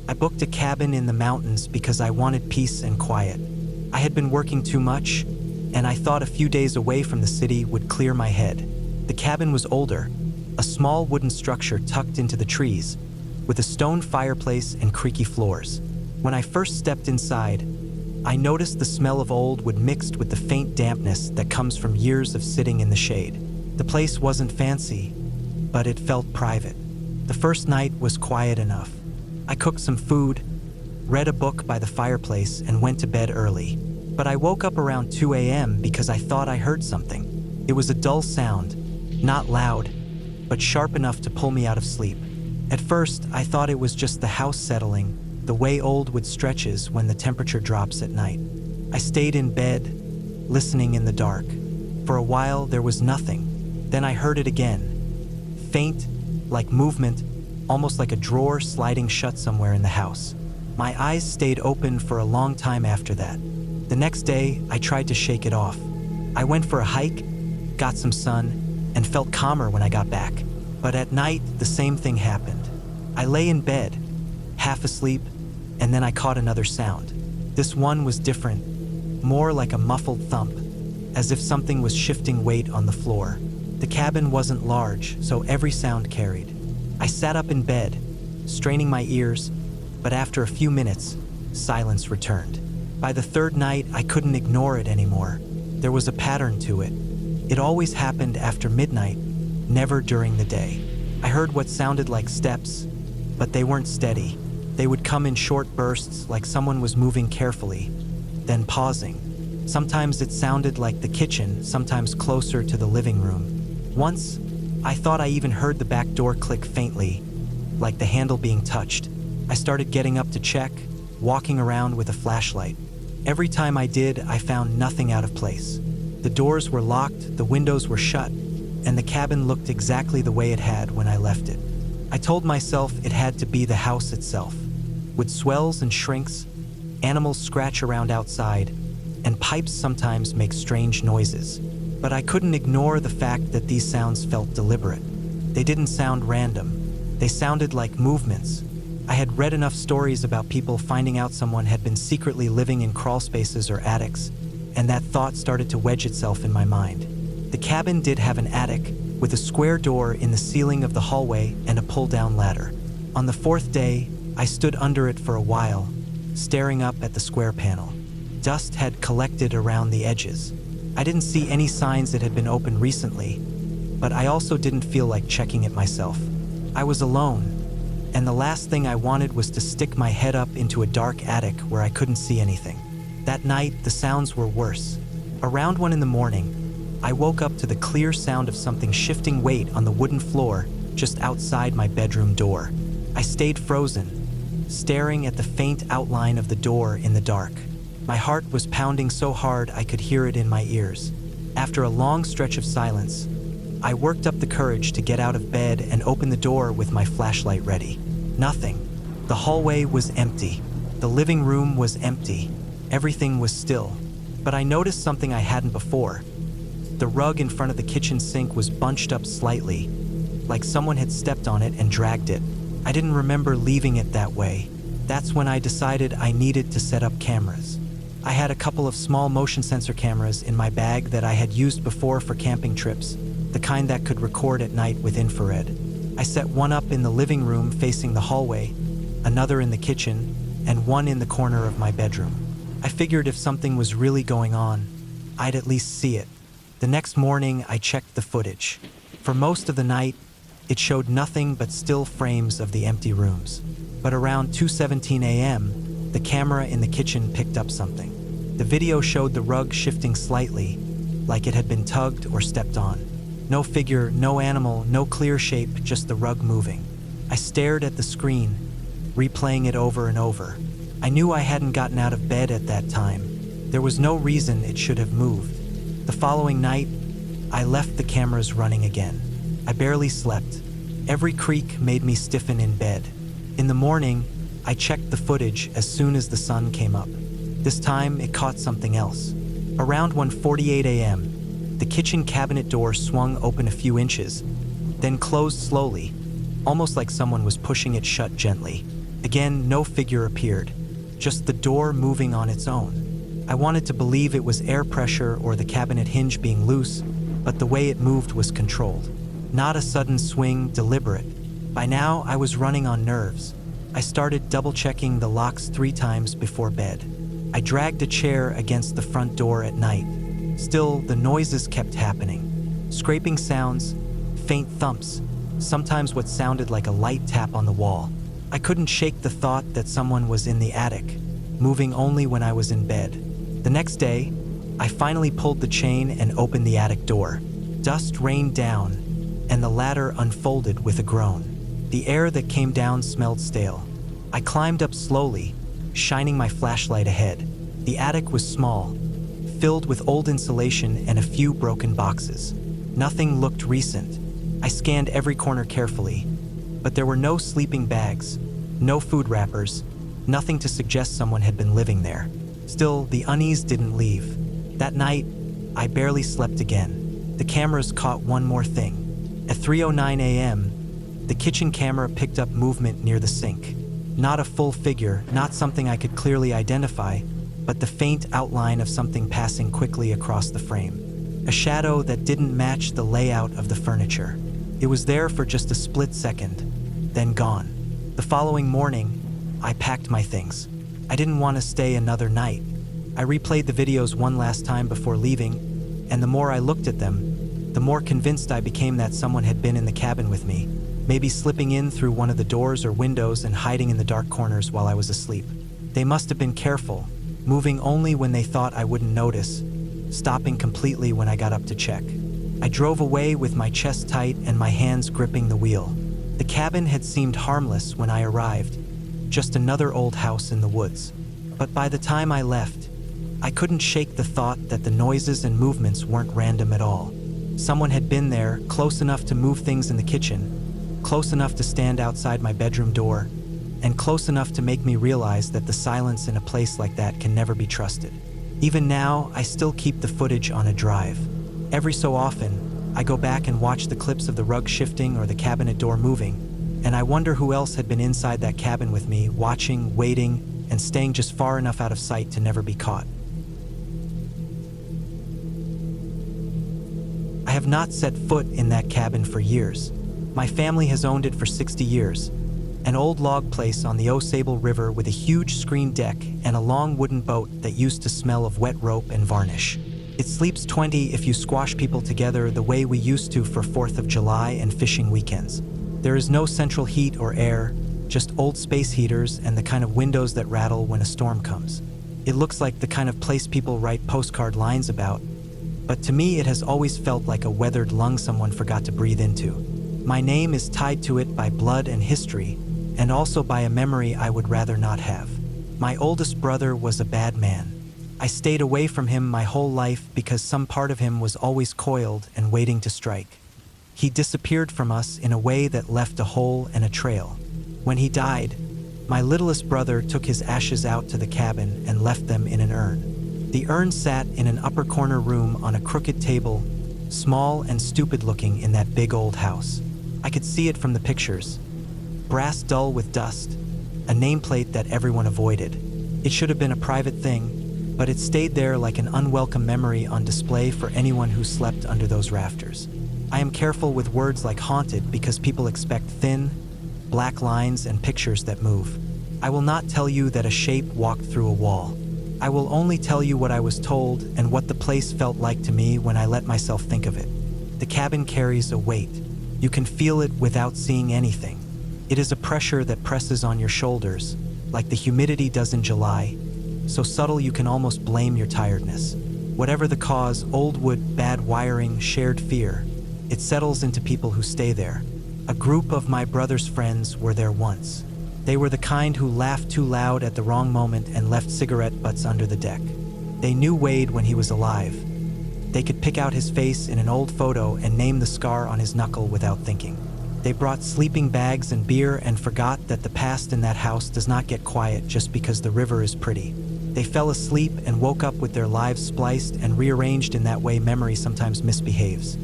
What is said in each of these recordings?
I booked a cabin in the mountains because I wanted peace and quiet. I had been working too much, and I thought a few days away from the city would clear my head. The cabin was older, a small wooden structure tucked into the trees, with a stone fireplace and creaky floors. When I first stepped inside, I noticed the smell of old wood mixed with the faint dampness that comes from years of sitting in the shade. The place wasn't fancy, but it felt private. The first night was quiet enough. I cooked some food, read a book by the fireplace, and went to bed early. But I woke up around 2 a.m. because I thought I heard something. It was a dull sound, not loud, but sharp enough to pull me out of sleep. At first, I thought it was just the house settling, the way old wood stretches when the temperature drops at night. I stayed in bed, listening in the dark. For a while, there was nothing. Then I heard it again. Faint, like movement, almost like a drawer sliding shut somewhere in the house. My eyes stayed open for a long time after that. The next day, I tried to shake it off. I went for a hike, got some sun, and felt calmer when I got back. But at night, the same thing happened. I lay in bed, half asleep, and then I caught another sound. This one was different, more like a muffled thump, as if something was shifting weight on the floor. The cabin wasn't large, so every sound carried. I sat up in bed, straining my ears, but after a few minutes, silence returned. By the third night, I couldn't ignore it anymore. There was a pattern to it. It always happened after midnight, never during the day. I heard what sounded like steps, but they weren't steady. They would come in short bursts, like someone was moving carefully, then pausing. Sometimes it sounded like the kitchen, sometimes closer to the living room. Once, I thought I even heard the back door click faintly, like the handle being touched. I started getting up to check, walking around with a flashlight. Every time I did, I found nothing out of place. The doors were locked, the windows were shut, and the cabin looked exactly the way it had when I left it. I told myself it had to be the house itself. With swells and shrinks, animals scratch around outside, and pipes sometimes make strange noises. But I couldn't ignore the fact that these sounds felt deliberate. They didn't sound random. They sounded like movements. I had read enough stories about people finding out someone had been secretly living in crawl spaces or attics, and that thought started to wedge itself in my mind. The cabin did have an attic, with a square door in the ceiling of the hallway and a pull-down ladder. On the fourth day, I stood under it for a while, staring up at the square panel. Dust had collected around the edges. I didn't see any signs it had been opened recently, but I also didn't feel like checking it myself. I was alone, and the last thing I wanted was to stick my head up into a dark attic where I couldn't see anything. That night, the sounds were worse. Around 1 a.m, I woke up to the clear sound of something shifting weight on the wooden floor just outside my bedroom door. I stayed frozen, staring at the faint outline of the door in the dark. My heart was pounding so hard I could hear it in my ears. After a long stretch of silence, I worked up the courage to get out of bed and open the door with my flashlight ready. Nothing. The hallway was empty. The living room was empty. Everything was still. But I noticed something I hadn't before. The rug in front of the kitchen sink was bunched up slightly, like someone had stepped on it and dragged it. I didn't remember leaving it that way. That's when I decided I needed to set up cameras. I had a couple of small motion sensor cameras in my bag that I had used before for camping trips, the kind that could record at night with infrared. I set one up in the living room facing the hallway, another in the kitchen, and one in the corner of my bedroom. I figured if something was really going on, I'd at least see it. The next morning, I checked the footage. For most of the night, it showed nothing but still frames of the empty rooms. But around 2:17 a.m., the camera in the kitchen picked up something. The video showed the rug shifting slightly, like it had been tugged or stepped on. No figure, no animal, no clear shape, just the rug moving. I stared at the screen, replaying it over and over. I knew I hadn't gotten out of bed at that time. There was no reason it should have moved. The following night, I left the cameras running again. I barely slept. Every creak made me stiffen in bed. In the morning, I checked the footage as soon as the sun came up. This time, it caught something else. Around 1:48 a.m., the kitchen cabinet door swung open a few inches, then closed slowly, almost like someone was pushing it shut gently. Again, no figure appeared, just the door moving on its own. I wanted to believe it was air pressure or the cabinet hinge being loose, but the way it moved was controlled. Not a sudden swing, deliberate. By now, I was running on nerves. I started double-checking the locks 3 times before bed. I dragged a chair against the front door at night. Still, the noises kept happening. Scraping sounds, faint thumps, sometimes what sounded like a light tap on the wall. I couldn't shake the thought that someone was in the attic, moving only when I was in bed. The next day, I finally pulled the chain and opened the attic door. Dust rained down, and the ladder unfolded with a groan. The air that came down smelled stale. I climbed up slowly, shining my flashlight ahead. The attic was small, filled with old insulation and a few broken boxes. Nothing looked recent. I scanned every corner carefully, but there were no sleeping bags, no food wrappers, nothing to suggest someone had been living there. Still, the unease didn't leave. That night, I barely slept again. The cameras caught one more thing. At 3:09 a.m., the kitchen camera picked up movement near the sink. Not a full figure, not something I could clearly identify, but the faint outline of something passing quickly across the frame. A shadow that didn't match the layout of the furniture. It was there for just a split second, then gone. The following morning, I packed my things. I didn't want to stay another night. I replayed the videos one last time before leaving, and the more I looked at them, the more convinced I became that someone had been in the cabin with me, maybe slipping in through one of the doors or windows and hiding in the dark corners while I was asleep. They must have been careful, moving only when they thought I wouldn't notice, stopping completely when I got up to check. I drove away with my chest tight and my hands gripping the wheel. The cabin had seemed harmless when I arrived, just another old house in the woods. But by the time I left, I couldn't shake the thought that the noises and movements weren't random at all. Someone had been there, close enough to move things in the kitchen, close enough to stand outside my bedroom door, and close enough to make me realize that the silence in a place like that can never be trusted. Even now, I still keep the footage on a drive. Every so often, I go back and watch the clips of the rug shifting or the cabinet door moving, and I wonder who else had been inside that cabin with me, watching, waiting, and staying just far enough out of sight to never be caught. I have not set foot in that cabin for years. My family has owned it for 60 years. An old log place on the Osable River with a huge screen deck and a long wooden boat that used to smell of wet rope and varnish. It sleeps 20 if you squash people together the way we used to for 4th of July and fishing weekends. There is no central heat or air, just old space heaters and the kind of windows that rattle when a storm comes. It looks like the kind of place people write postcard lines about, but to me it has always felt like a weathered lung someone forgot to breathe into. My name is tied to it by blood and history, and also by a memory I would rather not have. My oldest brother was a bad man. I stayed away from him my whole life because some part of him was always coiled and waiting to strike. He disappeared from us in a way that left a hole and a trail. When he died, my littlest brother took his ashes out to the cabin and left them in an urn. The urn sat in an upper corner room on a crooked table, small and stupid looking in that big old house. I could see it from the pictures. Brass dull with dust, a nameplate that everyone avoided. It should have been a private thing, but it stayed there like an unwelcome memory on display for anyone who slept under those rafters. I am careful with words like haunted because people expect thin, black lines and pictures that move. I will not tell you that a shape walked through a wall. I will only tell you what I was told and what the place felt like to me when I let myself think of it. The cabin carries a weight. You can feel it without seeing anything. It is a pressure that presses on your shoulders, like the humidity does in July, so subtle you can almost blame your tiredness. Whatever the cause, old wood, bad wiring, shared fear, it settles into people who stay there. A group of my brother's friends were there once. They were the kind who laughed too loud at the wrong moment and left cigarette butts under the deck. They knew Wade when he was alive. They could pick out his face in an old photo and name the scar on his knuckle without thinking. They brought sleeping bags and beer and forgot that the past in that house does not get quiet just because the river is pretty. They fell asleep and woke up with their lives spliced and rearranged in that way memory sometimes misbehaves.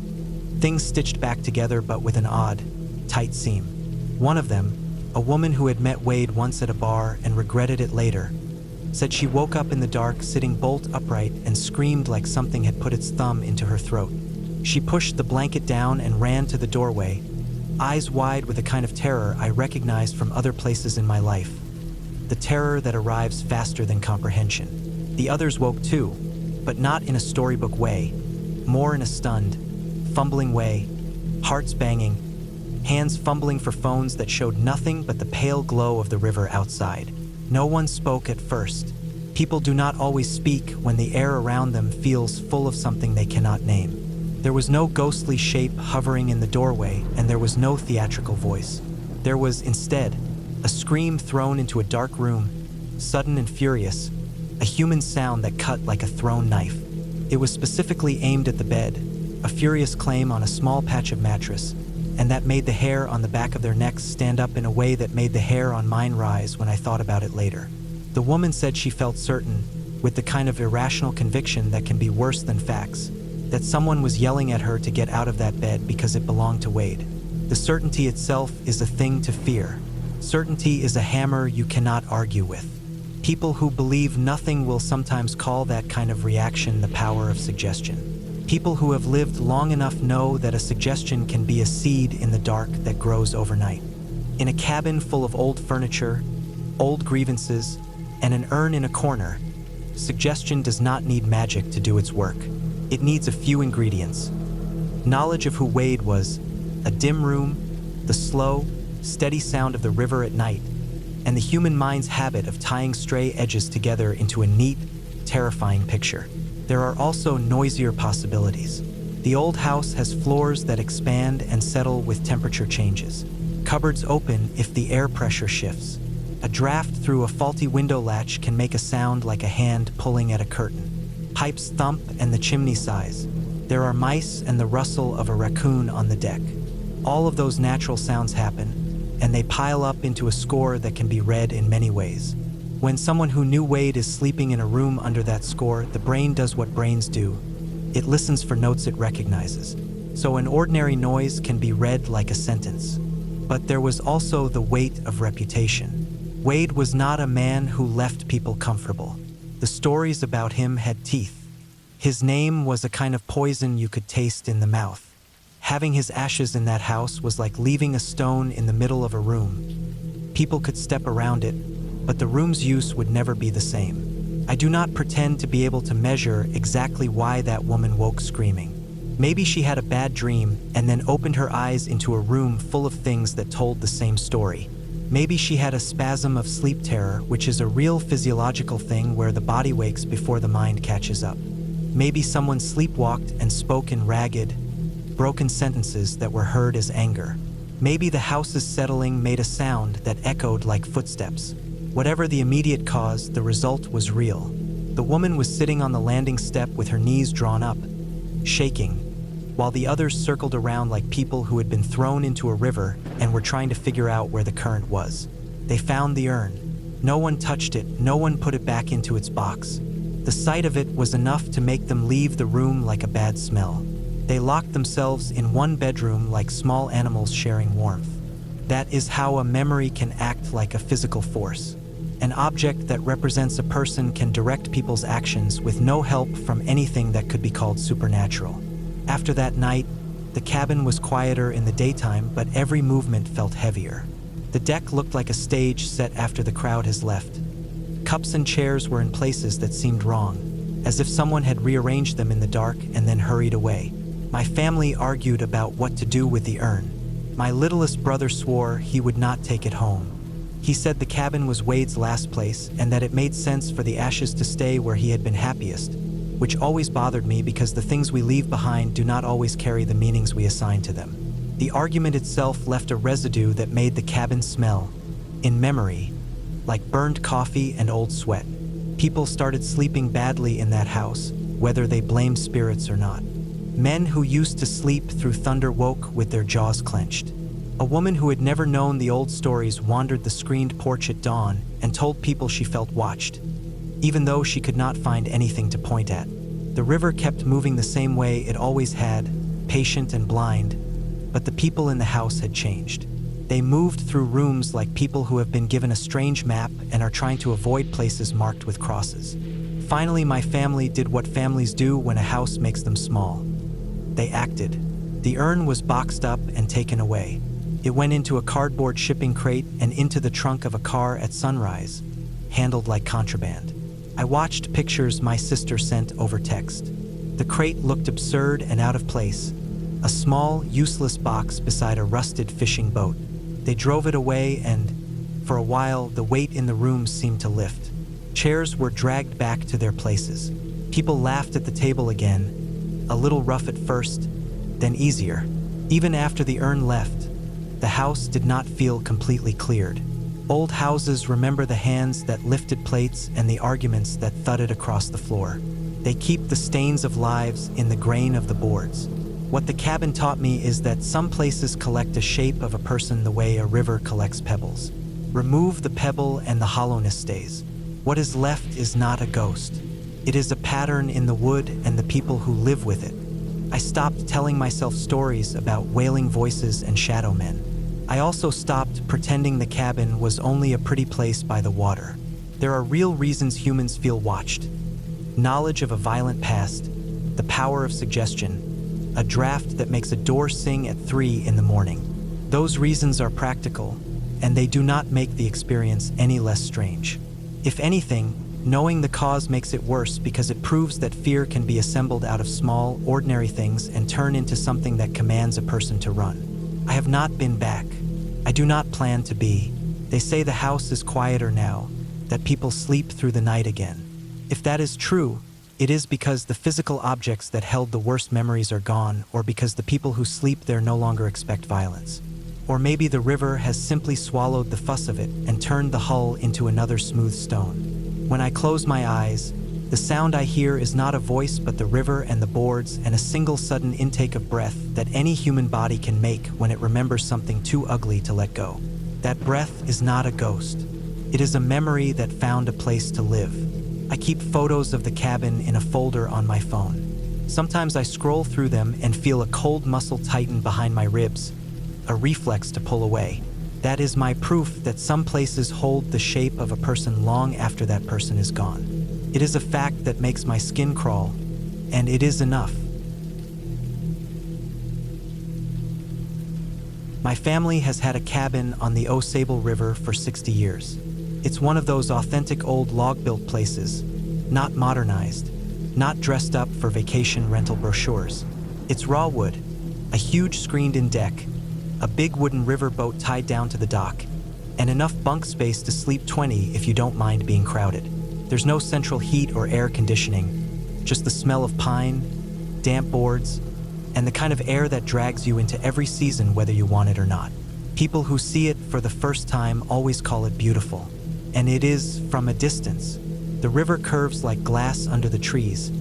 Things stitched back together but with an odd, tight seam. One of them, A woman who had met Wade once at a bar and regretted it later said she woke up in the dark sitting bolt upright and screamed like something had put its thumb into her throat. She pushed the blanket down and ran to the doorway, eyes wide with a kind of terror I recognized from other places in my life. The terror that arrives faster than comprehension. The others woke too, but not in a storybook way, more in a stunned, fumbling way, hearts banging, hands fumbling for phones that showed nothing but the pale glow of the river outside. No one spoke at first. People do not always speak when the air around them feels full of something they cannot name. There was no ghostly shape hovering in the doorway, and there was no theatrical voice. There was, instead, a scream thrown into a dark room, sudden and furious, a human sound that cut like a thrown knife. It was specifically aimed at the bed, a furious claim on a small patch of mattress, and that made the hair on the back of their necks stand up in a way that made the hair on mine rise when I thought about it later. The woman said she felt certain, with the kind of irrational conviction that can be worse than facts, that someone was yelling at her to get out of that bed because it belonged to Wade. The certainty itself is a thing to fear. Certainty is a hammer you cannot argue with. People who believe nothing will sometimes call that kind of reaction the power of suggestion. People who have lived long enough know that a suggestion can be a seed in the dark that grows overnight. In a cabin full of old furniture, old grievances, and an urn in a corner, suggestion does not need magic to do its work. It needs a few ingredients. Knowledge of who Wade was, a dim room, the slow, steady sound of the river at night, and the human mind's habit of tying stray edges together into a neat, terrifying picture. There are also noisier possibilities. The old house has floors that expand and settle with temperature changes. Cupboards open if the air pressure shifts. A draft through a faulty window latch can make a sound like a hand pulling at a curtain. Pipes thump and the chimney sighs. There are mice and the rustle of a raccoon on the deck. All of those natural sounds happen, and they pile up into a score that can be read in many ways. When someone who knew Wade is sleeping in a room under that score, the brain does what brains do. It listens for notes it recognizes. So an ordinary noise can be read like a sentence. But there was also the weight of reputation. Wade was not a man who left people comfortable. The stories about him had teeth. His name was a kind of poison you could taste in the mouth. Having his ashes in that house was like leaving a stone in the middle of a room. People could step around it, but the room's use would never be the same. I do not pretend to be able to measure exactly why that woman woke screaming. Maybe she had a bad dream and then opened her eyes into a room full of things that told the same story. Maybe she had a spasm of sleep terror, which is a real physiological thing where the body wakes before the mind catches up. Maybe someone sleepwalked and spoke in ragged, broken sentences that were heard as anger. Maybe the house's settling made a sound that echoed like footsteps. Whatever the immediate cause, the result was real. The woman was sitting on the landing step with her knees drawn up, shaking, while the others circled around like people who had been thrown into a river and were trying to figure out where the current was. They found the urn. No one touched it, no one put it back into its box. The sight of it was enough to make them leave the room like a bad smell. They locked themselves in one bedroom like small animals sharing warmth. That is how a memory can act like a physical force. An object that represents a person can direct people's actions with no help from anything that could be called supernatural. After that night, the cabin was quieter in the daytime, but every movement felt heavier. The deck looked like a stage set after the crowd has left. Cups and chairs were in places that seemed wrong, as if someone had rearranged them in the dark and then hurried away. My family argued about what to do with the urn. My littlest brother swore he would not take it home. He said the cabin was Wade's last place and that it made sense for the ashes to stay where he had been happiest, which always bothered me because the things we leave behind do not always carry the meanings we assign to them. The argument itself left a residue that made the cabin smell, in memory, like burned coffee and old sweat. People started sleeping badly in that house, whether they blamed spirits or not. Men who used to sleep through thunder woke with their jaws clenched. A woman who had never known the old stories wandered the screened porch at dawn and told people she felt watched, even though she could not find anything to point at. The river kept moving the same way it always had, patient and blind, but the people in the house had changed. They moved through rooms like people who have been given a strange map and are trying to avoid places marked with crosses. Finally, my family did what families do when a house makes them small. They acted. The urn was boxed up and taken away. It went into a cardboard shipping crate and into the trunk of a car at sunrise, handled like contraband. I watched pictures my sister sent over text. The crate looked absurd and out of place, a small, useless box beside a rusted fishing boat. They drove it away and, for a while, the weight in the room seemed to lift. Chairs were dragged back to their places. People laughed at the table again, a little rough at first, then easier. Even after the urn left, the house did not feel completely cleared. Old houses remember the hands that lifted plates and the arguments that thudded across the floor. They keep the stains of lives in the grain of the boards. What the cabin taught me is that some places collect a shape of a person the way a river collects pebbles. Remove the pebble and the hollowness stays. What is left is not a ghost. It is a pattern in the wood and the people who live with it. I stopped telling myself stories about wailing voices and shadow men. I also stopped pretending the cabin was only a pretty place by the water. There are real reasons humans feel watched. Knowledge of a violent past, the power of suggestion, a draft that makes a door sing at 3 in the morning. Those reasons are practical, and they do not make the experience any less strange. If anything, knowing the cause makes it worse because it proves that fear can be assembled out of small, ordinary things and turn into something that commands a person to run. I have not been back. I do not plan to be. They say the house is quieter now, that people sleep through the night again. If that is true, it is because the physical objects that held the worst memories are gone, or because the people who sleep there no longer expect violence. Or maybe the river has simply swallowed the fuss of it and turned the hull into another smooth stone. When I close my eyes, the sound I hear is not a voice but the river and the boards and a single sudden intake of breath that any human body can make when it remembers something too ugly to let go. That breath is not a ghost. It is a memory that found a place to live. I keep photos of the cabin in a folder on my phone. Sometimes I scroll through them and feel a cold muscle tighten behind my ribs, a reflex to pull away. That is my proof that some places hold the shape of a person long after that person is gone. It is a fact that makes my skin crawl, and it is enough. My family has had a cabin on the Au River for 60 years. It's one of those authentic old log-built places, not modernized, not dressed up for vacation rental brochures. It's raw wood, a huge screened-in deck, a big wooden river boat tied down to the dock, and enough bunk space to sleep 20 if you don't mind being crowded. There's no central heat or air conditioning, just the smell of pine, damp boards, and the kind of air that drags you into every season whether you want it or not. People who see it for the first time always call it beautiful. And it is from a distance. The river curves like glass under the trees.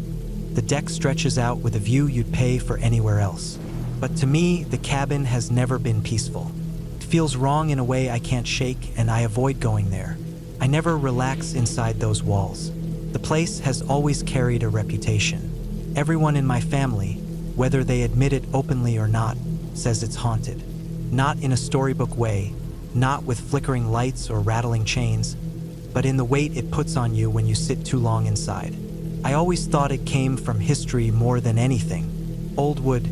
The deck stretches out with a view you'd pay for anywhere else. But to me, the cabin has never been peaceful. It feels wrong in a way I can't shake, and I avoid going there. I never relax inside those walls. The place has always carried a reputation. Everyone in my family, whether they admit it openly or not, says it's haunted. Not in a storybook way, not with flickering lights or rattling chains, but in the weight it puts on you when you sit too long inside. I always thought it came from history more than anything. Old wood,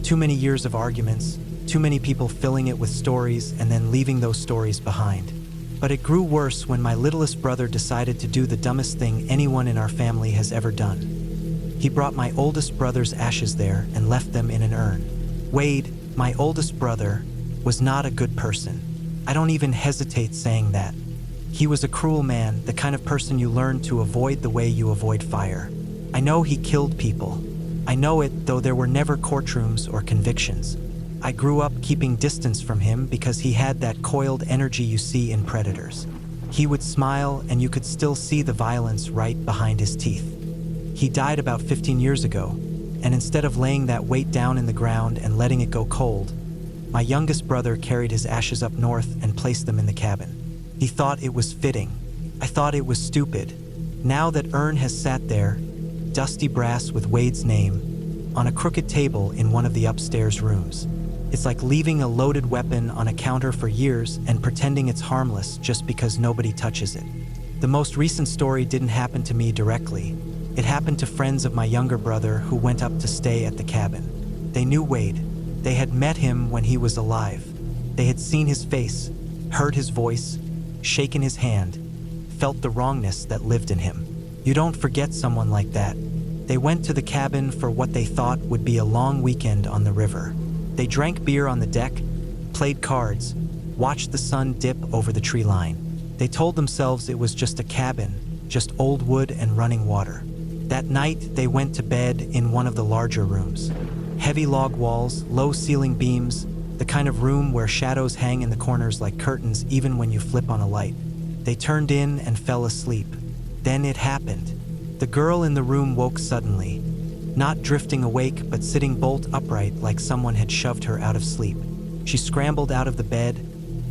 too many years of arguments, too many people filling it with stories and then leaving those stories behind. But it grew worse when my littlest brother decided to do the dumbest thing anyone in our family has ever done. He brought my oldest brother's ashes there and left them in an urn. Wade, my oldest brother, was not a good person. I don't even hesitate saying that. He was a cruel man, the kind of person you learn to avoid the way you avoid fire. I know he killed people. I know it, though there were never courtrooms or convictions. I grew up keeping distance from him because he had that coiled energy you see in predators. He would smile and you could still see the violence right behind his teeth. He died about 15 years ago, and instead of laying that weight down in the ground and letting it go cold, my youngest brother carried his ashes up north and placed them in the cabin. He thought it was fitting. I thought it was stupid. Now that urn has sat there, dusty brass with Wade's name, on a crooked table in one of the upstairs rooms. It's like leaving a loaded weapon on a counter for years and pretending it's harmless just because nobody touches it. The most recent story didn't happen to me directly. It happened to friends of my younger brother who went up to stay at the cabin. They knew Wade. They had met him when he was alive. They had seen his face, heard his voice, shaken his hand, felt the wrongness that lived in him. You don't forget someone like that. They went to the cabin for what they thought would be a long weekend on the river. They drank beer on the deck, played cards, watched the sun dip over the tree line. They told themselves it was just a cabin, just old wood and running water. That night, they went to bed in one of the larger rooms. Heavy log walls, low ceiling beams, the kind of room where shadows hang in the corners like curtains even when you flip on a light. They turned in and fell asleep. Then it happened. The girl in the room woke suddenly, not drifting awake but sitting bolt upright like someone had shoved her out of sleep. She scrambled out of the bed,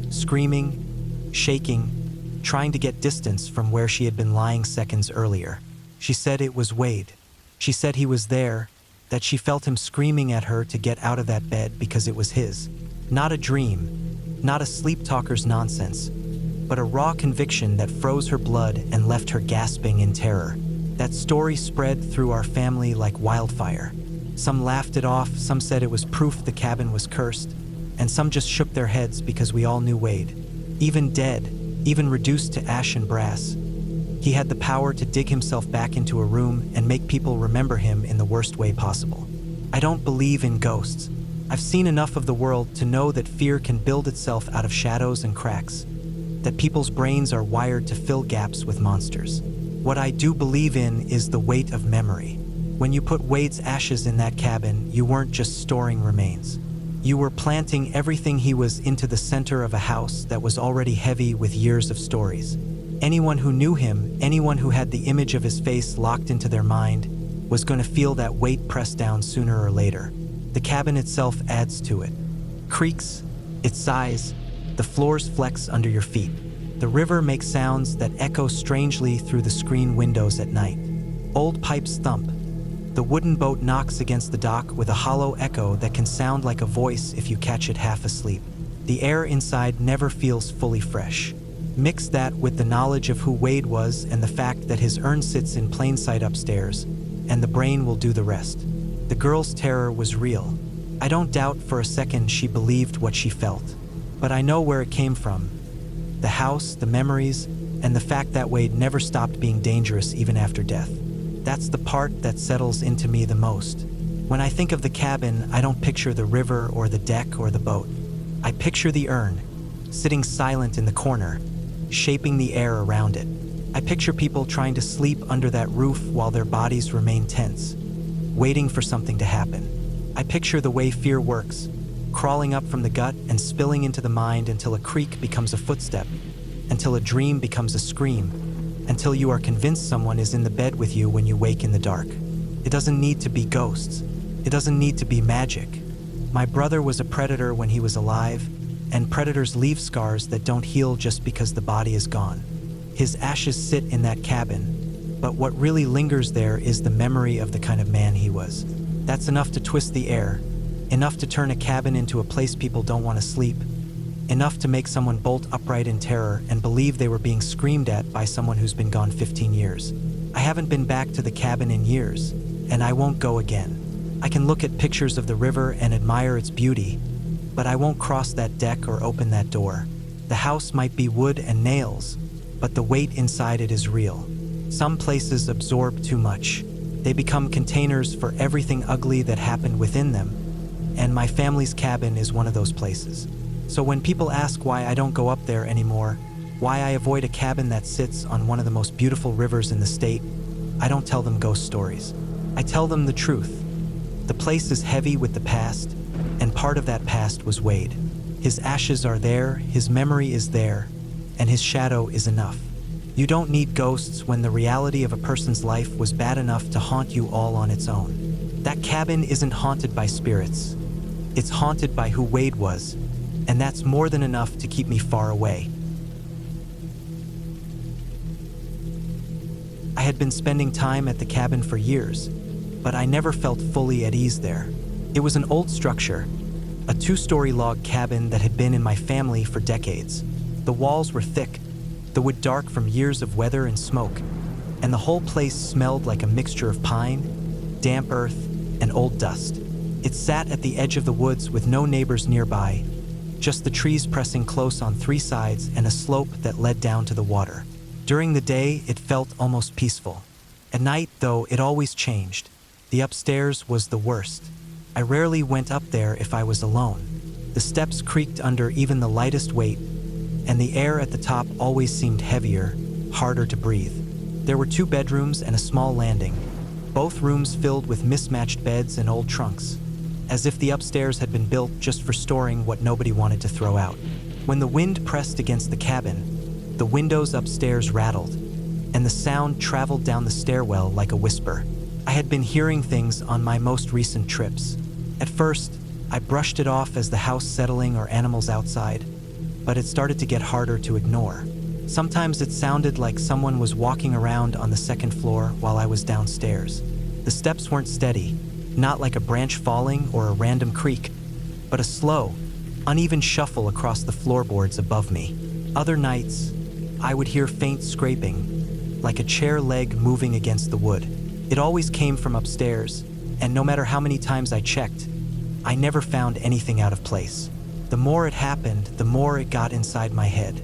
screaming, shaking, trying to get distance from where she had been lying seconds earlier. She said it was Wade. She said he was there, that she felt him screaming at her to get out of that bed because it was his. Not a dream, not a sleep talker's nonsense, but a raw conviction that froze her blood and left her gasping in terror. That story spread through our family like wildfire. Some laughed it off, some said it was proof the cabin was cursed, and some just shook their heads because we all knew Wade. Even dead, even reduced to ash and brass, he had the power to dig himself back into a room and make people remember him in the worst way possible. I don't believe in ghosts. I've seen enough of the world to know that fear can build itself out of shadows and cracks, that people's brains are wired to fill gaps with monsters. What I do believe in is the weight of memory. When you put Wade's ashes in that cabin, you weren't just storing remains. You were planting everything he was into the center of a house that was already heavy with years of stories. Anyone who knew him, anyone who had the image of his face locked into their mind, was going to feel that weight pressed down sooner or later. The cabin itself adds to it. Creaks, it sighs, the floors flex under your feet. The river makes sounds that echo strangely through the screen windows at night. Old pipes thump. The wooden boat knocks against the dock with a hollow echo that can sound like a voice if you catch it half asleep. The air inside never feels fully fresh. Mix that with the knowledge of who Wade was and the fact that his urn sits in plain sight upstairs, and the brain will do the rest. The girl's terror was real. I don't doubt for a second she believed what she felt, but I know where it came from. The house, the memories, and the fact that Wade never stopped being dangerous even after death. That's the part that settles into me the most. When I think of the cabin, I don't picture the river or the deck or the boat. I picture the urn, sitting silent in the corner, shaping the air around it. I picture people trying to sleep under that roof while their bodies remain tense, waiting for something to happen. I picture the way fear works, crawling up from the gut and spilling into the mind until a creak becomes a footstep, until a dream becomes a scream, until you are convinced someone is in the bed with you when you wake in the dark. It doesn't need to be ghosts. It doesn't need to be magic. My brother was a predator when he was alive, and predators leave scars that don't heal just because the body is gone. His ashes sit in that cabin, but what really lingers there is the memory of the kind of man he was. That's enough to twist the air, enough to turn a cabin into a place people don't want to sleep, enough to make someone bolt upright in terror and believe they were being screamed at by someone who's been gone 15 years. I haven't been back to the cabin in years, and I won't go again. I can look at pictures of the river and admire its beauty, but I won't cross that deck or open that door. The house might be wood and nails, but the weight inside it is real. Some places absorb too much. They become containers for everything ugly that happened within them, and my family's cabin is one of those places. So when people ask why I don't go up there anymore, why I avoid a cabin that sits on one of the most beautiful rivers in the state, I don't tell them ghost stories. I tell them the truth. The place is heavy with the past, and part of that past was Wade. His ashes are there, his memory is there, and his shadow is enough. You don't need ghosts when the reality of a person's life was bad enough to haunt you all on its own. That cabin isn't haunted by spirits. It's haunted by who Wade was, and that's more than enough to keep me far away. I had been spending time at the cabin for years, but I never felt fully at ease there. It was an old structure, a two-story log cabin that had been in my family for decades. The walls were thick, the wood dark from years of weather and smoke, and the whole place smelled like a mixture of pine, damp earth, and old dust. It sat at the edge of the woods with no neighbors nearby, just the trees pressing close on three sides and a slope that led down to the water. During the day, it felt almost peaceful. At night, though, it always changed. The upstairs was the worst. I rarely went up there if I was alone. The steps creaked under even the lightest weight, and the air at the top always seemed heavier, harder to breathe. There were 2 bedrooms and a small landing, both rooms filled with mismatched beds and old trunks, as if the upstairs had been built just for storing what nobody wanted to throw out. When the wind pressed against the cabin, the windows upstairs rattled, and the sound traveled down the stairwell like a whisper. I had been hearing things on my most recent trips. At first, I brushed it off as the house settling or animals outside, but it started to get harder to ignore. Sometimes it sounded like someone was walking around on the second floor while I was downstairs. The steps weren't steady, not like a branch falling or a random creak, but a slow, uneven shuffle across the floorboards above me. Other nights, I would hear faint scraping, like a chair leg moving against the wood. It always came from upstairs, and no matter how many times I checked, I never found anything out of place. The more it happened, the more it got inside my head.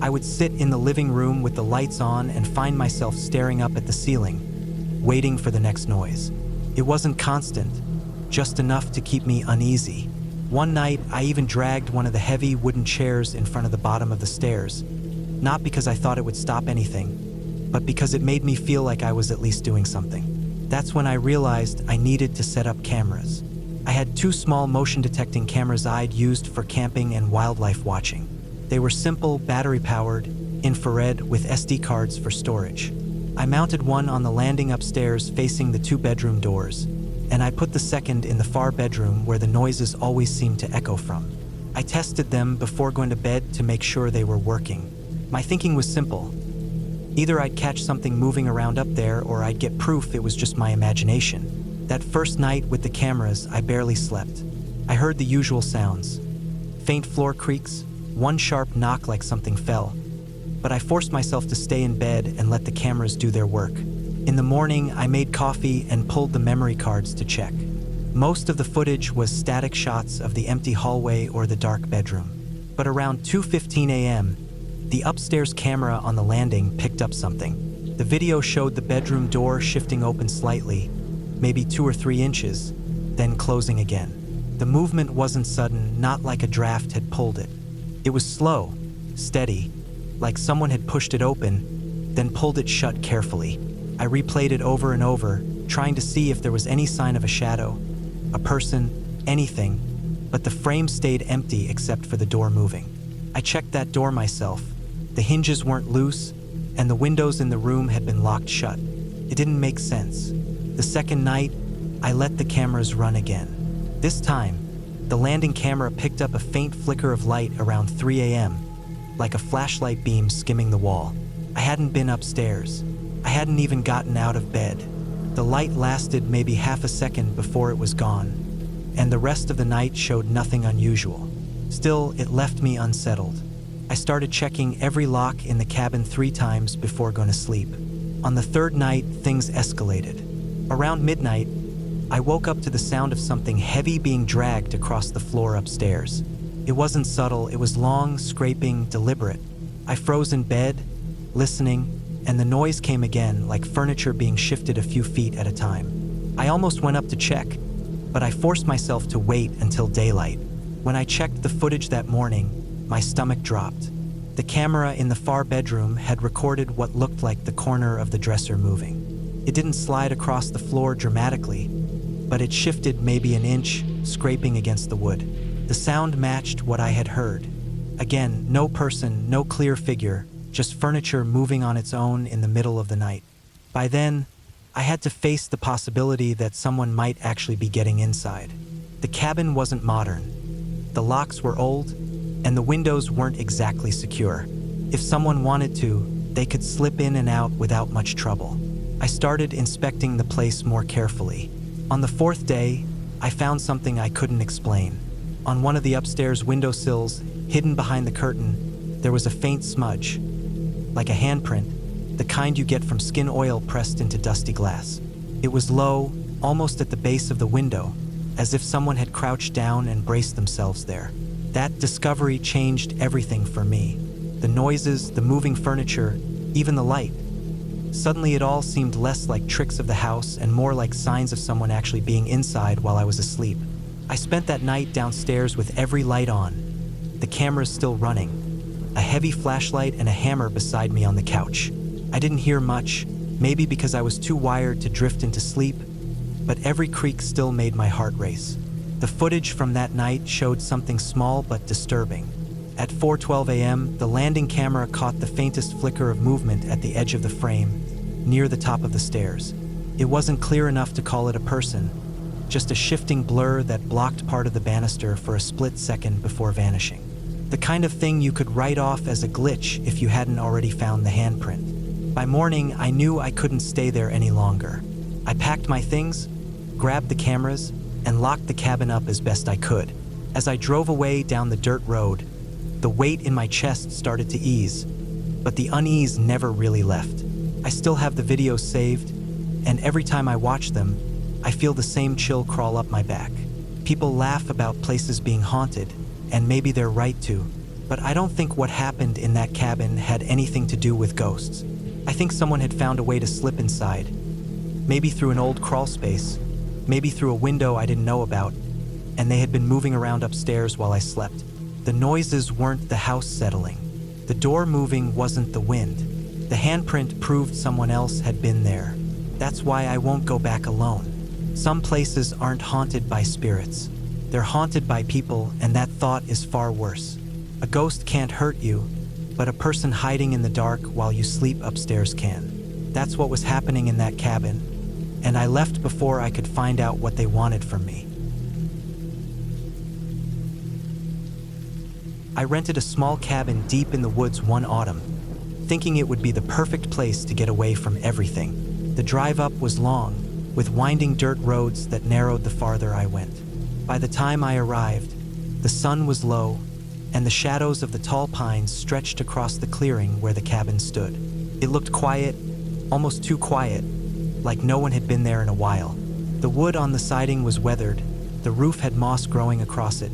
I would sit in the living room with the lights on and find myself staring up at the ceiling, waiting for the next noise. It wasn't constant, just enough to keep me uneasy. One night, I even dragged one of the heavy wooden chairs in front of the bottom of the stairs, not because I thought it would stop anything, but because it made me feel like I was at least doing something. That's when I realized I needed to set up cameras. I had 2 small motion-detecting cameras I'd used for camping and wildlife watching. They were simple, battery-powered, infrared with SD cards for storage. I mounted one on the landing upstairs facing the 2-bedroom doors, and I put the second in the far bedroom where the noises always seemed to echo from. I tested them before going to bed to make sure they were working. My thinking was simple. Either I'd catch something moving around up there or I'd get proof it was just my imagination. That first night with the cameras, I barely slept. I heard the usual sounds. Faint floor creaks, one sharp knock like something fell. But I forced myself to stay in bed and let the cameras do their work. In the morning, I made coffee and pulled the memory cards to check. Most of the footage was static shots of the empty hallway or the dark bedroom. But around 2:15 a.m., the upstairs camera on the landing picked up something. The video showed the bedroom door shifting open slightly, maybe 2 or 3 inches, then closing again. The movement wasn't sudden, not like a draft had pulled it. It was slow, steady, like someone had pushed it open, then pulled it shut carefully. I replayed it over and over, trying to see if there was any sign of a shadow, a person, anything, but the frame stayed empty except for the door moving. I checked that door myself. The hinges weren't loose, and the windows in the room had been locked shut. It didn't make sense. The second night, I let the cameras run again. This time, the landing camera picked up a faint flicker of light around 3 a.m., like a flashlight beam skimming the wall. I hadn't been upstairs. I hadn't even gotten out of bed. The light lasted maybe half a second before it was gone, and the rest of the night showed nothing unusual. Still, it left me unsettled. I started checking every lock in the cabin 3 times before going to sleep. On the 3rd night, things escalated. Around midnight, I woke up to the sound of something heavy being dragged across the floor upstairs. It wasn't subtle, it was long, scraping, deliberate. I froze in bed, listening, and the noise came again, like furniture being shifted a few feet at a time. I almost went up to check, but I forced myself to wait until daylight. When I checked the footage that morning, my stomach dropped. The camera in the far bedroom had recorded what looked like the corner of the dresser moving. It didn't slide across the floor dramatically, but it shifted maybe an inch, scraping against the wood. The sound matched what I had heard. Again, no person, no clear figure, just furniture moving on its own in the middle of the night. By then, I had to face the possibility that someone might actually be getting inside. The cabin wasn't modern. The locks were old, and the windows weren't exactly secure. If someone wanted to, they could slip in and out without much trouble. I started inspecting the place more carefully. On the 4th day, I found something I couldn't explain. On one of the upstairs windowsills, hidden behind the curtain, there was a faint smudge, like a handprint, the kind you get from skin oil pressed into dusty glass. It was low, almost at the base of the window, as if someone had crouched down and braced themselves there. That discovery changed everything for me. The noises, the moving furniture, even the light. Suddenly it all seemed less like tricks of the house and more like signs of someone actually being inside while I was asleep. I spent that night downstairs with every light on, the cameras still running, a heavy flashlight and a hammer beside me on the couch. I didn't hear much, maybe because I was too wired to drift into sleep, but every creak still made my heart race. The footage from that night showed something small but disturbing. At 4:12 a.m., the landing camera caught the faintest flicker of movement at the edge of the frame, near the top of the stairs. It wasn't clear enough to call it a person, just a shifting blur that blocked part of the banister for a split second before vanishing. The kind of thing you could write off as a glitch if you hadn't already found the handprint. By morning, I knew I couldn't stay there any longer. I packed my things, grabbed the cameras, and locked the cabin up as best I could. As I drove away down the dirt road, the weight in my chest started to ease, but the unease never really left. I still have the videos saved, and every time I watch them, I feel the same chill crawl up my back. People laugh about places being haunted, and maybe they're right to, but I don't think what happened in that cabin had anything to do with ghosts. I think someone had found a way to slip inside, maybe through an old crawl space, maybe through a window I didn't know about, and they had been moving around upstairs while I slept. The noises weren't the house settling. The door moving wasn't the wind. The handprint proved someone else had been there. That's why I won't go back alone. Some places aren't haunted by spirits. They're haunted by people, and that thought is far worse. A ghost can't hurt you, but a person hiding in the dark while you sleep upstairs can. That's what was happening in that cabin, and I left before I could find out what they wanted from me. I rented a small cabin deep in the woods one autumn, thinking it would be the perfect place to get away from everything. The drive up was long, with winding dirt roads that narrowed the farther I went. By the time I arrived, the sun was low, and the shadows of the tall pines stretched across the clearing where the cabin stood. It looked quiet, almost too quiet, like no one had been there in a while. The wood on the siding was weathered, the roof had moss growing across it,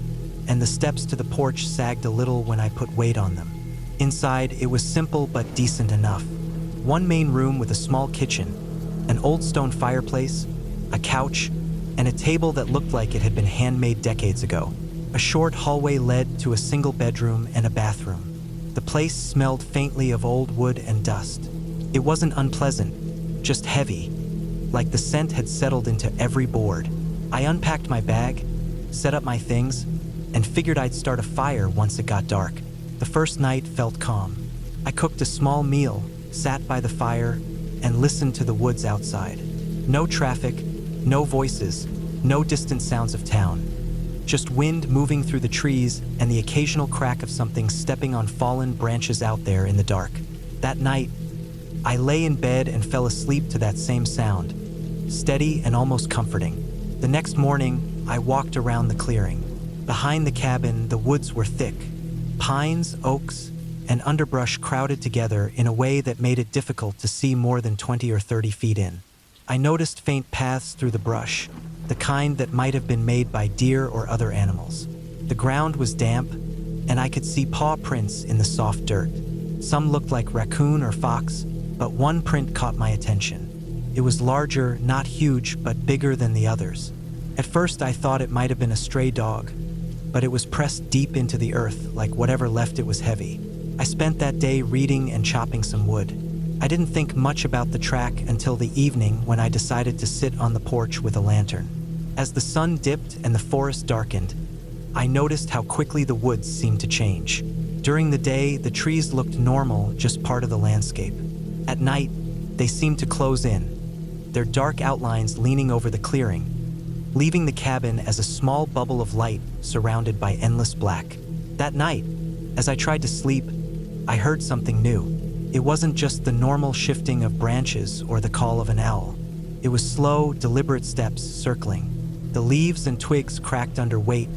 and the steps to the porch sagged a little when I put weight on them. Inside, it was simple but decent enough. One main room with a small kitchen, an old stone fireplace, a couch, and a table that looked like it had been handmade decades ago. A short hallway led to a single bedroom and a bathroom. The place smelled faintly of old wood and dust. It wasn't unpleasant, just heavy, like the scent had settled into every board. I unpacked my bag, set up my things, and figured I'd start a fire once it got dark. The first night felt calm. I cooked a small meal, sat by the fire, and listened to the woods outside. No traffic, no voices, no distant sounds of town. Just wind moving through the trees and the occasional crack of something stepping on fallen branches out there in the dark. That night, I lay in bed and fell asleep to that same sound, steady and almost comforting. The next morning, I walked around the clearing. Behind the cabin, the woods were thick. Pines, oaks, and underbrush crowded together in a way that made it difficult to see more than 20 or 30 feet in. I noticed faint paths through the brush, the kind that might have been made by deer or other animals. The ground was damp, and I could see paw prints in the soft dirt. Some looked like raccoon or fox, but one print caught my attention. It was larger, not huge, but bigger than the others. At first I thought it might have been a stray dog, but it was pressed deep into the earth, like whatever left it was heavy. I spent that day reading and chopping some wood. I didn't think much about the track until the evening when I decided to sit on the porch with a lantern. As the sun dipped and the forest darkened, I noticed how quickly the woods seemed to change. During the day, the trees looked normal, just part of the landscape. At night, they seemed to close in, their dark outlines leaning over the clearing, leaving the cabin as a small bubble of light surrounded by endless black. That night, as I tried to sleep, I heard something new. It wasn't just the normal shifting of branches or the call of an owl. It was slow, deliberate steps circling. The leaves and twigs cracked under weight,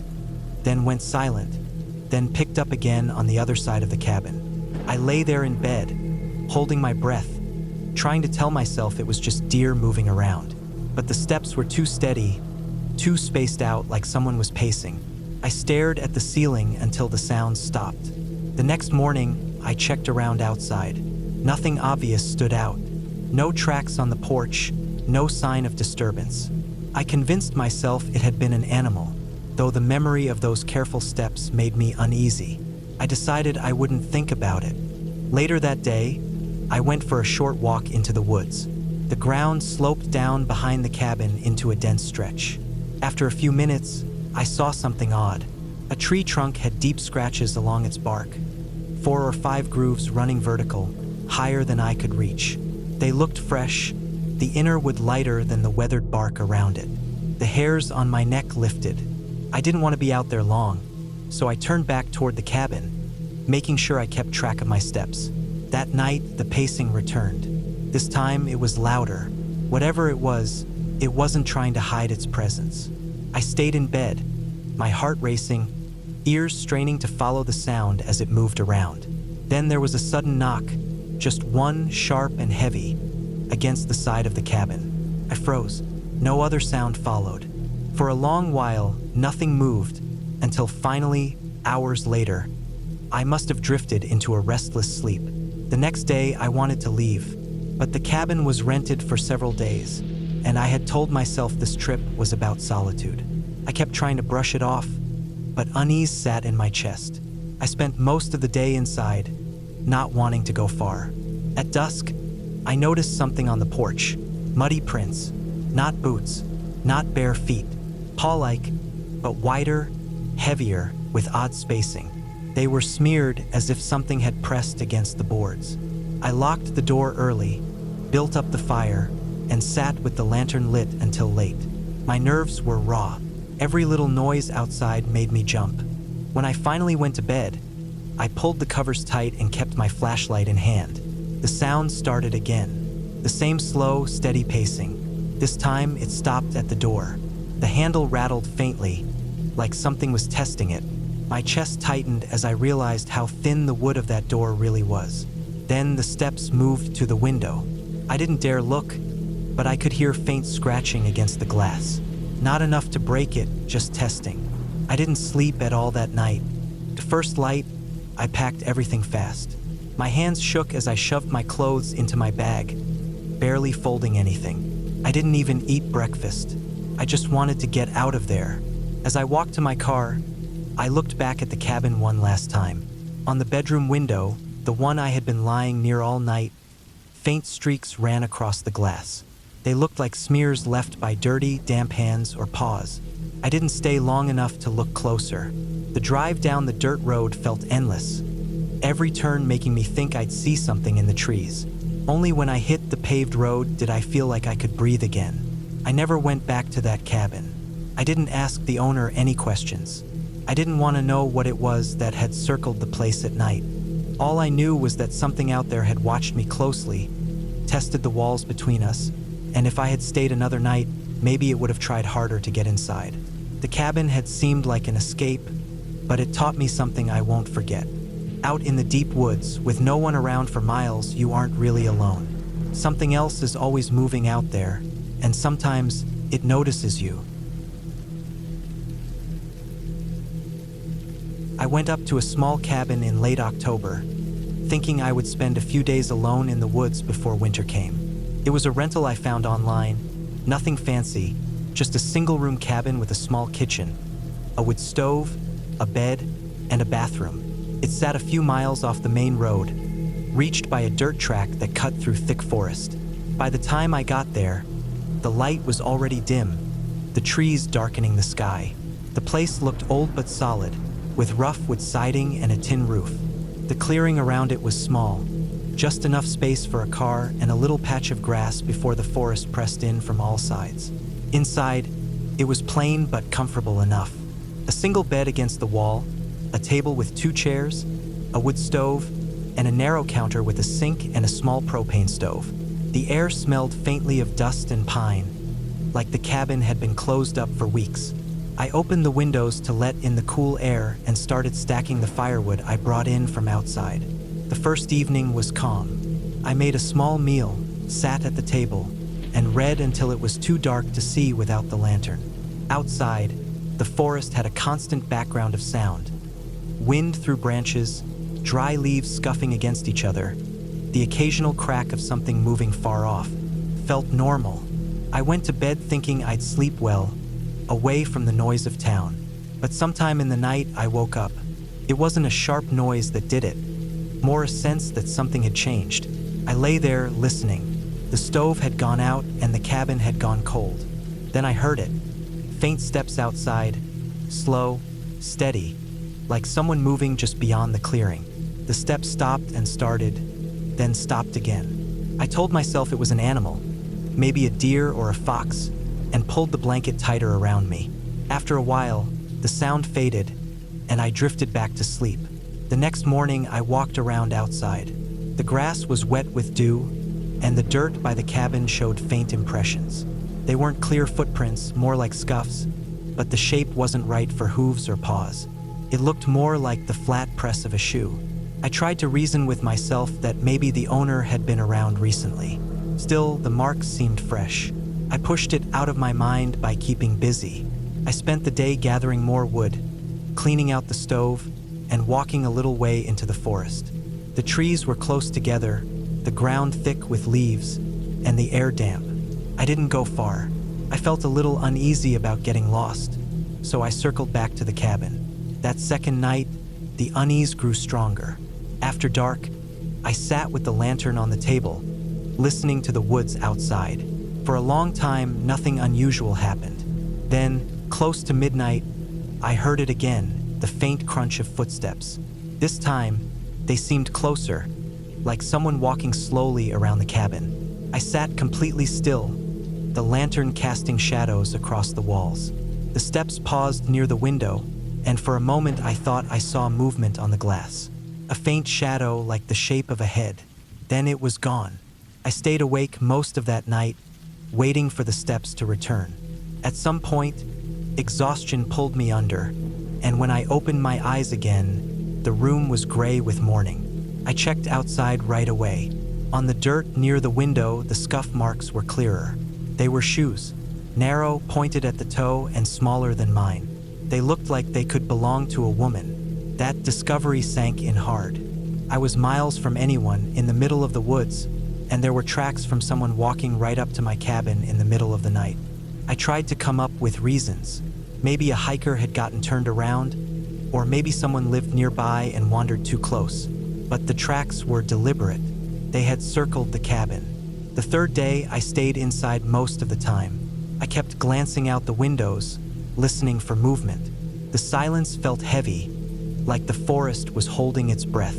then went silent, then picked up again on the other side of the cabin. I lay there in bed, holding my breath, trying to tell myself it was just deer moving around. But the steps were too steady, too spaced out like someone was pacing. I stared at the ceiling until the sounds stopped. The next morning, I checked around outside. Nothing obvious stood out. No tracks on the porch, no sign of disturbance. I convinced myself it had been an animal, though the memory of those careful steps made me uneasy. I decided I wouldn't think about it. Later that day, I went for a short walk into the woods. The ground sloped down behind the cabin into a dense stretch. After a few minutes, I saw something odd. A tree trunk had deep scratches along its bark, 4 or 5 grooves running vertical, higher than I could reach. They looked fresh, the inner wood lighter than the weathered bark around it. The hairs on my neck lifted. I didn't want to be out there long, so I turned back toward the cabin, making sure I kept track of my steps. That night, the pacing returned. This time, it was louder. Whatever it wasn't trying to hide its presence. I stayed in bed, my heart racing, ears straining to follow the sound as it moved around. Then there was a sudden knock, just one, sharp and heavy, against the side of the cabin. I froze. No other sound followed. For a long while, nothing moved, until finally, hours later, I must have drifted into a restless sleep. The next day, I wanted to leave, but the cabin was rented for several days, and I had told myself this trip was about solitude. I kept trying to brush it off, but unease sat in my chest. I spent most of the day inside, not wanting to go far. At dusk, I noticed something on the porch. Muddy prints, not boots, not bare feet, paw-like, but wider, heavier, with odd spacing. They were smeared as if something had pressed against the boards. I locked the door early, built up the fire, and sat with the lantern lit until late. My nerves were raw. Every little noise outside made me jump. When I finally went to bed, I pulled the covers tight and kept my flashlight in hand. The sound started again. The same slow, steady pacing. This time, it stopped at the door. The handle rattled faintly, like something was testing it. My chest tightened as I realized how thin the wood of that door really was. Then the steps moved to the window. I didn't dare look, but I could hear faint scratching against the glass. Not enough to break it, just testing. I didn't sleep at all that night. To first light, I packed everything fast. My hands shook as I shoved my clothes into my bag, barely folding anything. I didn't even eat breakfast. I just wanted to get out of there. As I walked to my car, I looked back at the cabin one last time. On the bedroom window, the one I had been lying near all night, faint streaks ran across the glass. They looked like smears left by dirty, damp hands or paws. I didn't stay long enough to look closer. The drive down the dirt road felt endless, every turn making me think I'd see something in the trees. Only when I hit the paved road did I feel like I could breathe again. I never went back to that cabin. I didn't ask the owner any questions. I didn't want to know what it was that had circled the place at night. All I knew was that something out there had watched me closely, tested the walls between us, and if I had stayed another night, maybe it would have tried harder to get inside. The cabin had seemed like an escape, but it taught me something I won't forget. Out in the deep woods, with no one around for miles, you aren't really alone. Something else is always moving out there, and sometimes it notices you. I went up to a small cabin in late October, thinking I would spend a few days alone in the woods before winter came. It was a rental I found online, nothing fancy, just a single-room cabin with a small kitchen, a wood stove, a bed, and a bathroom. It sat a few miles off the main road, reached by a dirt track that cut through thick forest. By the time I got there, the light was already dim, the trees darkening the sky. The place looked old but solid, with rough wood siding and a tin roof. The clearing around it was small, just enough space for a car and a little patch of grass before the forest pressed in from all sides. Inside, it was plain but comfortable enough. A single bed against the wall, a table with 2 chairs, a wood stove, and a narrow counter with a sink and a small propane stove. The air smelled faintly of dust and pine, like the cabin had been closed up for weeks. I opened the windows to let in the cool air and started stacking the firewood I brought in from outside. The first evening was calm. I made a small meal, sat at the table, and read until it was too dark to see without the lantern. Outside, the forest had a constant background of sound. Wind through branches, dry leaves scuffing against each other, the occasional crack of something moving far off. Felt normal. I went to bed thinking I'd sleep well, away from the noise of town. But sometime in the night, I woke up. It wasn't a sharp noise that did it, more a sense that something had changed. I lay there listening. The stove had gone out and the cabin had gone cold. Then I heard it. Faint steps outside, slow, steady, like someone moving just beyond the clearing. The steps stopped and started, then stopped again. I told myself it was an animal, maybe a deer or a fox, and pulled the blanket tighter around me. After a while, the sound faded, and I drifted back to sleep. The next morning, I walked around outside. The grass was wet with dew, and the dirt by the cabin showed faint impressions. They weren't clear footprints, more like scuffs, but the shape wasn't right for hooves or paws. It looked more like the flat press of a shoe. I tried to reason with myself that maybe the owner had been around recently. Still, the marks seemed fresh. I pushed it out of my mind by keeping busy. I spent the day gathering more wood, cleaning out the stove, and walking a little way into the forest. The trees were close together, the ground thick with leaves, and the air damp. I didn't go far. I felt a little uneasy about getting lost, so I circled back to the cabin. That second night, the unease grew stronger. After dark, I sat with the lantern on the table, listening to the woods outside. For a long time, nothing unusual happened. Then, close to midnight, I heard it again, the faint crunch of footsteps. This time, they seemed closer, like someone walking slowly around the cabin. I sat completely still, the lantern casting shadows across the walls. The steps paused near the window, and for a moment I thought I saw movement on the glass. A faint shadow like the shape of a head. Then it was gone. I stayed awake most of that night, waiting for the steps to return. At some point, exhaustion pulled me under, and when I opened my eyes again, the room was gray with morning. I checked outside right away. On the dirt near the window, the scuff marks were clearer. They were shoes, narrow, pointed at the toe, and smaller than mine. They looked like they could belong to a woman. That discovery sank in hard. I was miles from anyone, in the middle of the woods, and there were tracks from someone walking right up to my cabin in the middle of the night. I tried to come up with reasons. Maybe a hiker had gotten turned around, or maybe someone lived nearby and wandered too close. But the tracks were deliberate. They had circled the cabin. The third day, I stayed inside most of the time. I kept glancing out the windows, listening for movement. The silence felt heavy, like the forest was holding its breath.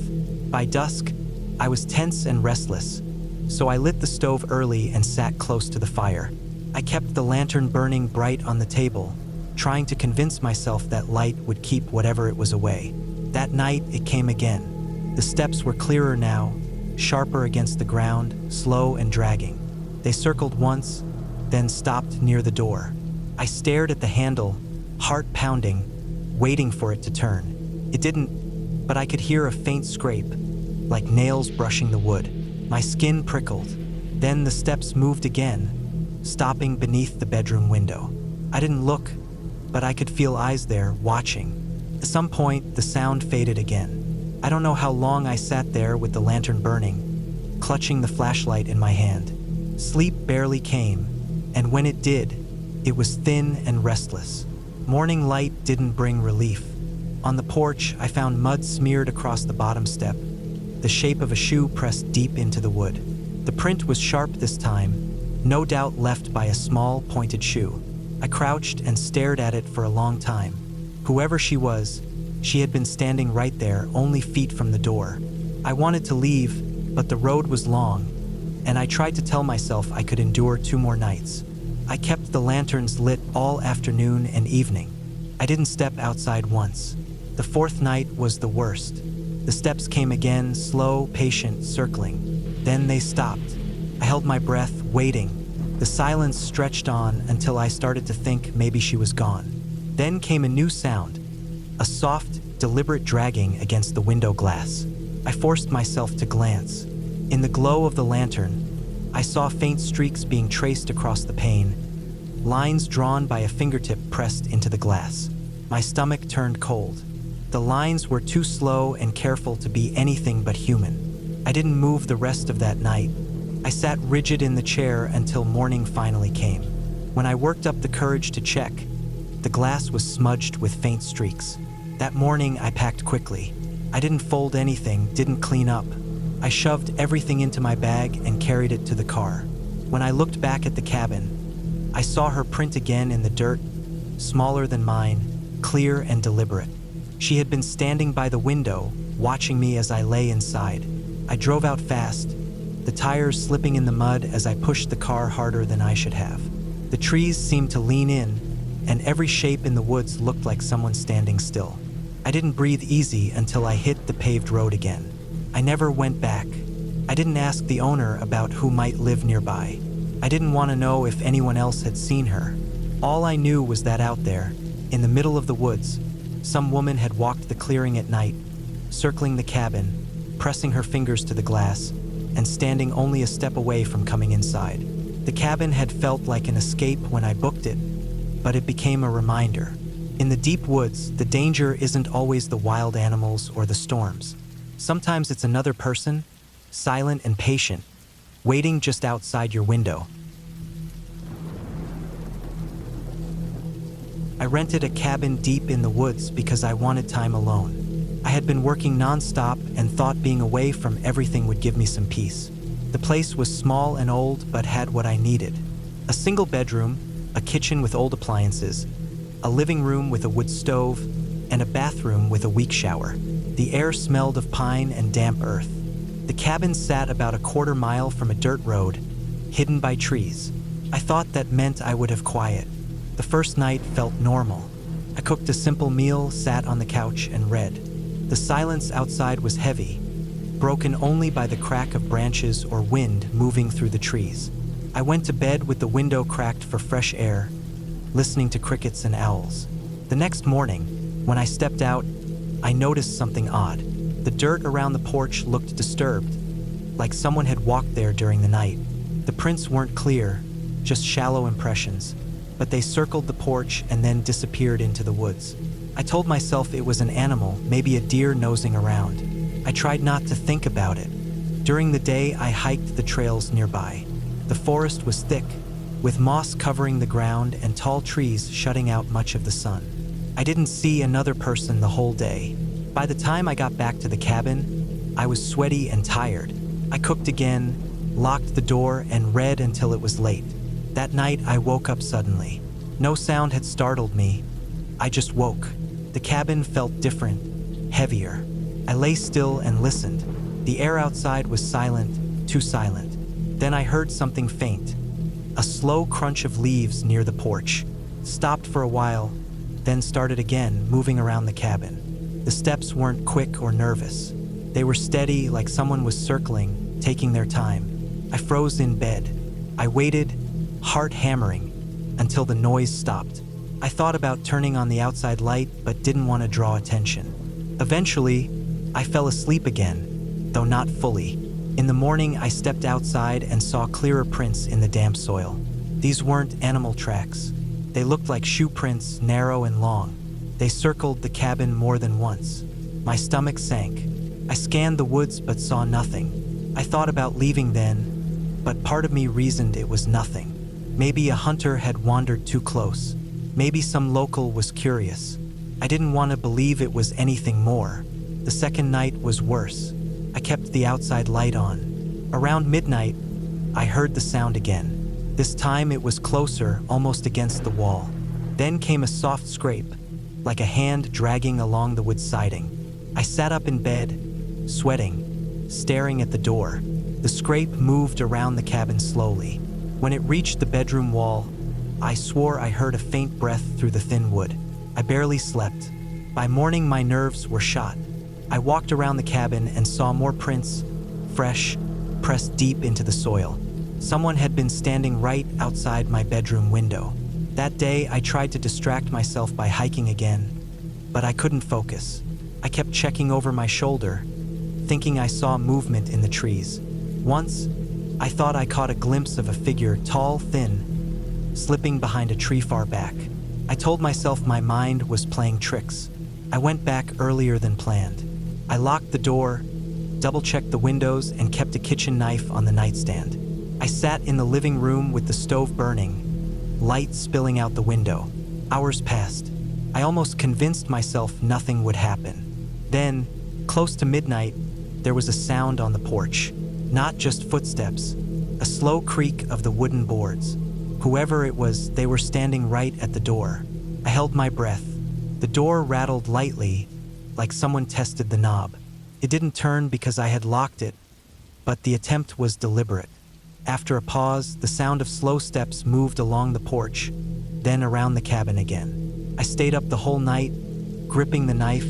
By dusk, I was tense and restless, so I lit the stove early and sat close to the fire. I kept the lantern burning bright on the table, trying to convince myself that light would keep whatever it was away. That night, it came again. The steps were clearer now, sharper against the ground, slow and dragging. They circled once, then stopped near the door. I stared at the handle, heart pounding, waiting for it to turn. It didn't, but I could hear a faint scrape, like nails brushing the wood. My skin prickled. Then the steps moved again, stopping beneath the bedroom window. I didn't look, but I could feel eyes there, watching. At some point, the sound faded again. I don't know how long I sat there with the lantern burning, clutching the flashlight in my hand. Sleep barely came, and when it did, it was thin and restless. Morning light didn't bring relief. On the porch, I found mud smeared across the bottom step, the shape of a shoe pressed deep into the wood. The print was sharp this time, no doubt left by a small, pointed shoe. I crouched and stared at it for a long time. Whoever she was, she had been standing right there, only feet from the door. I wanted to leave, but the road was long, and I tried to tell myself I could endure 2 more nights. I kept the lanterns lit all afternoon and evening. I didn't step outside once. The 4th night was the worst. The steps came again, slow, patient, circling. Then they stopped. I held my breath, waiting. The silence stretched on until I started to think maybe she was gone. Then came a new sound, a soft, deliberate dragging against the window glass. I forced myself to glance. In the glow of the lantern, I saw faint streaks being traced across the pane, lines drawn by a fingertip pressed into the glass. My stomach turned cold. The lines were too slow and careful to be anything but human. I didn't move the rest of that night. I sat rigid in the chair until morning finally came. When I worked up the courage to check, the glass was smudged with faint streaks. That morning, I packed quickly. I didn't fold anything, didn't clean up. I shoved everything into my bag and carried it to the car. When I looked back at the cabin, I saw her print again in the dirt, smaller than mine, clear and deliberate. She had been standing by the window, watching me as I lay inside. I drove out fast, the tires slipping in the mud as I pushed the car harder than I should have. The trees seemed to lean in, and every shape in the woods looked like someone standing still. I didn't breathe easy until I hit the paved road again. I never went back. I didn't ask the owner about who might live nearby. I didn't want to know if anyone else had seen her. All I knew was that out there, in the middle of the woods, some woman had walked the clearing at night, circling the cabin, pressing her fingers to the glass, and standing only a step away from coming inside. The cabin had felt like an escape when I booked it, but it became a reminder. In the deep woods, the danger isn't always the wild animals or the storms. Sometimes it's another person, silent and patient, waiting just outside your window. I rented a cabin deep in the woods because I wanted time alone. I had been working nonstop and thought being away from everything would give me some peace. The place was small and old, but had what I needed. A single bedroom, a kitchen with old appliances, a living room with a wood stove, and a bathroom with a weak shower. The air smelled of pine and damp earth. The cabin sat about a quarter mile from a dirt road, hidden by trees. I thought that meant I would have quiet. The first night felt normal. I cooked a simple meal, sat on the couch, and read. The silence outside was heavy, broken only by the crack of branches or wind moving through the trees. I went to bed with the window cracked for fresh air, listening to crickets and owls. The next morning, when I stepped out, I noticed something odd. The dirt around the porch looked disturbed, like someone had walked there during the night. The prints weren't clear, just shallow impressions, but they circled the porch and then disappeared into the woods. I told myself it was an animal, maybe a deer nosing around. I tried not to think about it. During the day, I hiked the trails nearby. The forest was thick, with moss covering the ground and tall trees shutting out much of the sun. I didn't see another person the whole day. By the time I got back to the cabin, I was sweaty and tired. I cooked again, locked the door, and read until it was late. That night, I woke up suddenly. No sound had startled me. I just woke. The cabin felt different, heavier. I lay still and listened. The air outside was silent, too silent. Then I heard something faint. A slow crunch of leaves near the porch. Stopped for a while, then started again, moving around the cabin. The steps weren't quick or nervous. They were steady, like someone was circling, taking their time. I froze in bed. I waited, heart hammering, until the noise stopped. I thought about turning on the outside light, but didn't want to draw attention. Eventually, I fell asleep again, though not fully. In the morning, I stepped outside and saw clearer prints in the damp soil. These weren't animal tracks. They looked like shoe prints, narrow and long. They circled the cabin more than once. My stomach sank. I scanned the woods but saw nothing. I thought about leaving then, but part of me reasoned it was nothing. Maybe a hunter had wandered too close. Maybe some local was curious. I didn't want to believe it was anything more. The second night was worse. I kept the outside light on. Around midnight, I heard the sound again. This time it was closer, almost against the wall. Then came a soft scrape, like a hand dragging along the wood siding. I sat up in bed, sweating, staring at the door. The scrape moved around the cabin slowly. When it reached the bedroom wall, I swore I heard a faint breath through the thin wood. I barely slept. By morning, my nerves were shot. I walked around the cabin and saw more prints, fresh, pressed deep into the soil. Someone had been standing right outside my bedroom window. That day, I tried to distract myself by hiking again, but I couldn't focus. I kept checking over my shoulder, thinking I saw movement in the trees. Once, I thought I caught a glimpse of a figure, tall, thin, slipping behind a tree far back. I told myself my mind was playing tricks. I went back earlier than planned. I locked the door, double-checked the windows, and kept a kitchen knife on the nightstand. I sat in the living room with the stove burning, light spilling out the window. Hours passed. I almost convinced myself nothing would happen. Then, close to midnight, there was a sound on the porch. Not just footsteps, a slow creak of the wooden boards. Whoever it was, they were standing right at the door. I held my breath. The door rattled lightly, like someone tested the knob. It didn't turn because I had locked it, but the attempt was deliberate. After a pause, the sound of slow steps moved along the porch, then around the cabin again. I stayed up the whole night, gripping the knife,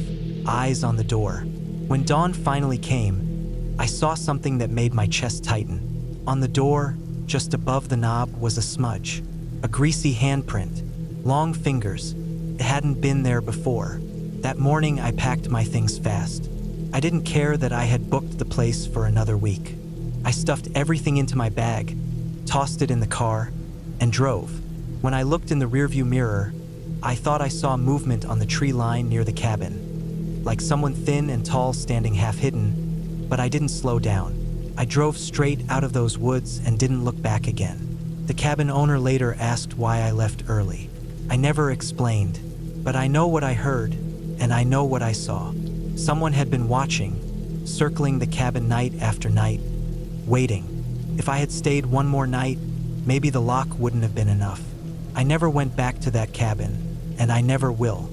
eyes on the door. When dawn finally came, I saw something that made my chest tighten. On the door, just above the knob, was a smudge, a greasy handprint, long fingers. It hadn't been there before. That morning, I packed my things fast. I didn't care that I had booked the place for another week. I stuffed everything into my bag, tossed it in the car, and drove. When I looked in the rearview mirror, I thought I saw movement on the tree line near the cabin, like someone thin and tall standing half hidden, but I didn't slow down. I drove straight out of those woods and didn't look back again. The cabin owner later asked why I left early. I never explained, but I know what I heard, and I know what I saw. Someone had been watching, circling the cabin night after night, waiting. If I had stayed one more night, maybe the lock wouldn't have been enough. I never went back to that cabin, and I never will.